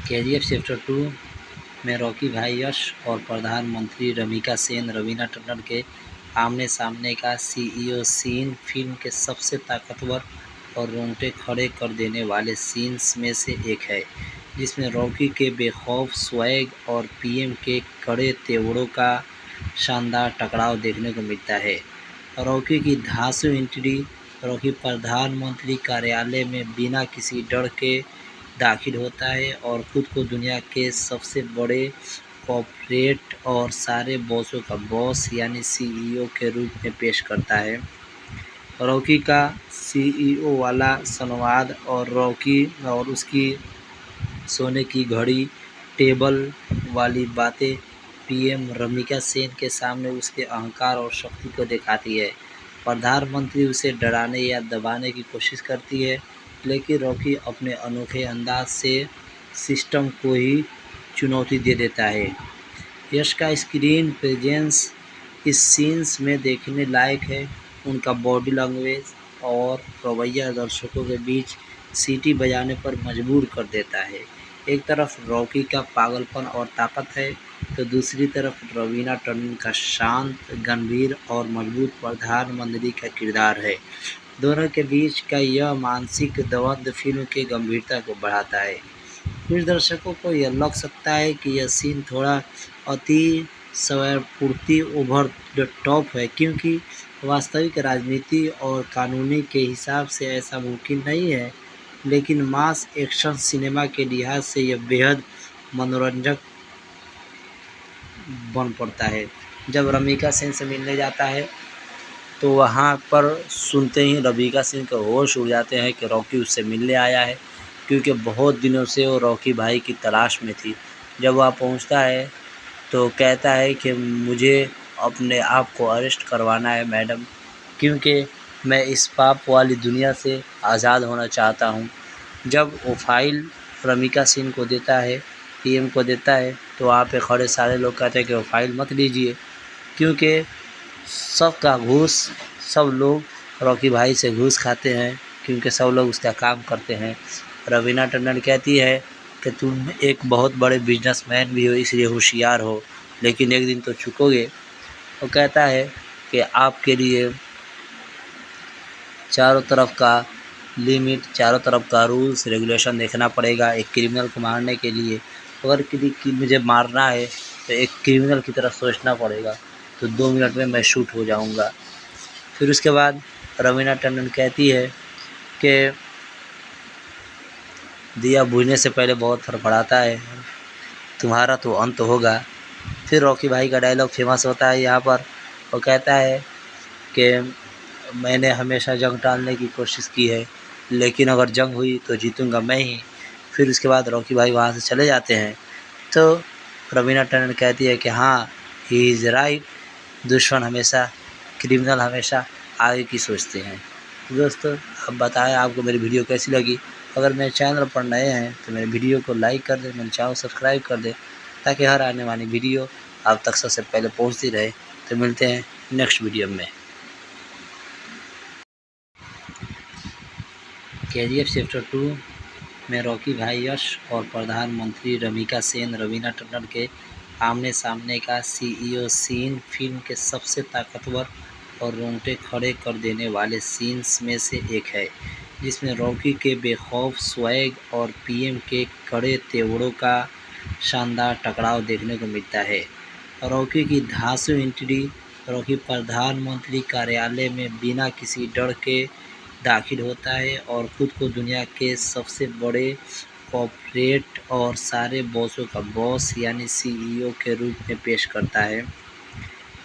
KGF chapter 2 में Rocky भाई यश और प्रधानमंत्री रमिका सेन रवीना टंडन के आमने-सामने का सीईओ सीन फिल्म के सबसे ताकतवर और रोंगटे खड़े कर देने वाले सीन्स में से एक है, जिसमें रॉकी के बेखौफ स्वैग और पीएम के कड़े तेवरों का शानदार टकराव देखने को मिलता है। रॉकी की धांसू एंट्री। रॉकी प्रधानमंत्री कार्यालय में बिना किसी डर के दाखिल होता है और खुद को दुनिया के सबसे बड़े कॉर्पोरेट और सारे बॉसों का बॉस यानी सीईओ के रूप में पेश करता है। रॉकी का सीईओ वाला संवाद और रॉकी और उसकी सोने की घड़ी टेबल वाली बातें पीएम रमिका सेन के सामने उसके अहंकार और शक्ति को दिखाती है। प्रधानमंत्री उसे डराने या दबाने की कोशिश करती है, लेकिन रॉकी अपने अनोखे अंदाज से सिस्टम को ही चुनौती दे देता है। यश का स्क्रीन प्रेजेंस इस सीन्स में देखने लायक है। उनका बॉडी लैंग्वेज और रवैया दर्शकों के बीच सीटी बजाने पर मजबूर कर देता है। एक तरफ रॉकी का पागलपन और ताकत है, तो दूसरी तरफ रवीना टंडन का शांत, गंभीर और मजबूत प्रधानमंत्री का किरदार है। दोनों के बीच का यह मानसिक द्वंद्व फिल्म की गंभीरता को बढ़ाता है। कुछ दर्शकों को यह लग सकता है कि यह सीन थोड़ा अति स्वैरपूर्ति ओवर द टॉप है, क्योंकि वास्तविक राजनीति और कानूनी के हिसाब से ऐसा मुमकिन नहीं है, लेकिन मास एक्शन सिनेमा के लिहाज से यह बेहद मनोरंजक बन पड़ता है। जब रमिका सेन से मिलने जाता है तो वहाँ पर सुनते ही रमिका सेन के होश उड़ जाते हैं कि रॉकी उससे मिलने आया है, क्योंकि बहुत दिनों से वो रॉकी भाई की तलाश में थी। जब वहाँ पहुँचता है तो कहता है कि मुझे अपने आप को अरेस्ट करवाना है मैडम, क्योंकि मैं इस पाप वाली दुनिया से आज़ाद होना चाहता हूँ। जब वो फाइल रमिका सेन को देता है, पीएम को देता है, तो वहाँ पे खड़े सारे लोग कहते हैं कि वो फाइल मत लीजिए, क्योंकि सबका घूस सब लोग रॉकी भाई से घूस खाते हैं, क्योंकि सब लोग उसका काम करते हैं। रवीना टंडन कहती है कि तुम एक बहुत बड़े बिजनेसमैन भी हो, इसलिए होशियार हो, लेकिन एक दिन तो चुकोगे। वो कहता है कि आपके लिए चारों तरफ का लिमिट, चारों तरफ का रूल्स रेगुलेशन देखना पड़ेगा एक क्रिमिनल को मारने के लिए। अगर किसी मुझे मारना है तो एक क्रिमिनल की तरह सोचना पड़ेगा, तो 2 मिनट में मैं शूट हो जाऊंगा। फिर उसके बाद रवीना टंडन कहती है कि दिया बुझने से पहले बहुत फड़फड़ाता है, तुम्हारा तो अंत होगा। फिर रॉकी भाई का डायलॉग फेमस होता है यहाँ पर। वो कहता है कि मैंने हमेशा जंग टालने की कोशिश की है, लेकिन अगर जंग हुई तो जीतूंगा मैं ही। फिर उसके बाद रॉकी भाई वहाँ से चले जाते हैं। तो रवीना टंडन कहती है कि हाँ, ही इज़ राइट, दुश्मन हमेशा, क्रिमिनल हमेशा आगे की सोचते हैं। तो दोस्तों, अब बताएं आपको मेरी वीडियो कैसी लगी। अगर मेरे चैनल पर नए हैं तो मेरे वीडियो को लाइक कर दें, मेरे चैनल सब्सक्राइब कर दें, ताकि हर आने वाली वीडियो आप तक सबसे पहले पहुंचती रहे। तो मिलते हैं नेक्स्ट वीडियो में। केजीएफ चैप्टर 2 में रॉकी भाई यश और प्रधानमंत्री रमिका सेन रवीना टंडन के आमने-सामने का सीईओ सीन फिल्म के सबसे ताकतवर और रोंगटे खड़े कर देने वाले सीन्स में से एक है, जिसमें रॉकी के बेखौफ स्वैग और पीएम के कड़े तेवरों का शानदार टकराव देखने को मिलता है। रॉकी की धांसू एंट्री। रॉकी प्रधानमंत्री कार्यालय में बिना किसी डर के दाखिल होता है और खुद को दुनिया के सबसे बड़े कॉर्पोरेट और सारे बॉसों का बॉस यानी सीईओ के रूप में पेश करता है।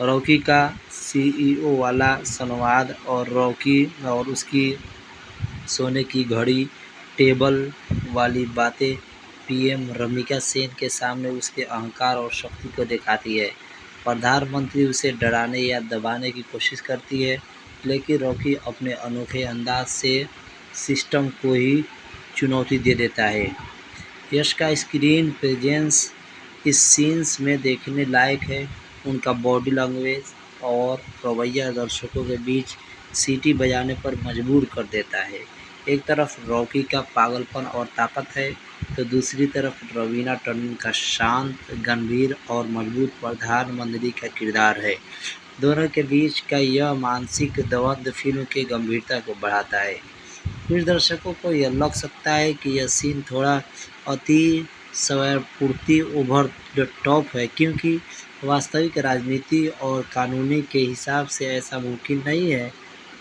रॉकी का सीईओ वाला संवाद और रॉकी और उसकी सोने की घड़ी टेबल वाली बातें पीएम रमिका सेन के सामने उसके अहंकार और शक्ति को दिखाती है। प्रधानमंत्री उसे डराने या दबाने की कोशिश करती है, लेकिन रॉकी अपने अनोखे अंदाज से सिस्टम को ही चुनौती दे देता है। यश का स्क्रीन प्रेजेंस इस सीन्स में देखने लायक है। उनका बॉडी लैंग्वेज और रवैया दर्शकों के बीच सीटी बजाने पर मजबूर कर देता है। एक तरफ रॉकी का पागलपन और ताकत है, तो दूसरी तरफ रवीना टंडन का शांत, गंभीर और मजबूत प्रधानमंत्री का किरदार है। दोनों के बीच का यह मानसिक द्वंद्व फिल्म की गंभीरता को बढ़ाता है। कुछ दर्शकों को यह लग सकता है कि यह सीन थोड़ा अति स्वयंपूर्ति, ओवर द टॉप है, क्योंकि वास्तविक राजनीति और कानूनी के हिसाब से ऐसा मुमकिन नहीं है,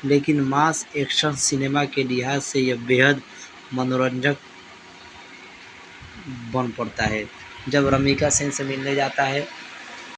लेकिन मास एक्शन सिनेमा के लिहाज से यह बेहद मनोरंजक बन पड़ता है। जब रमिका सेन से मिलने जाता है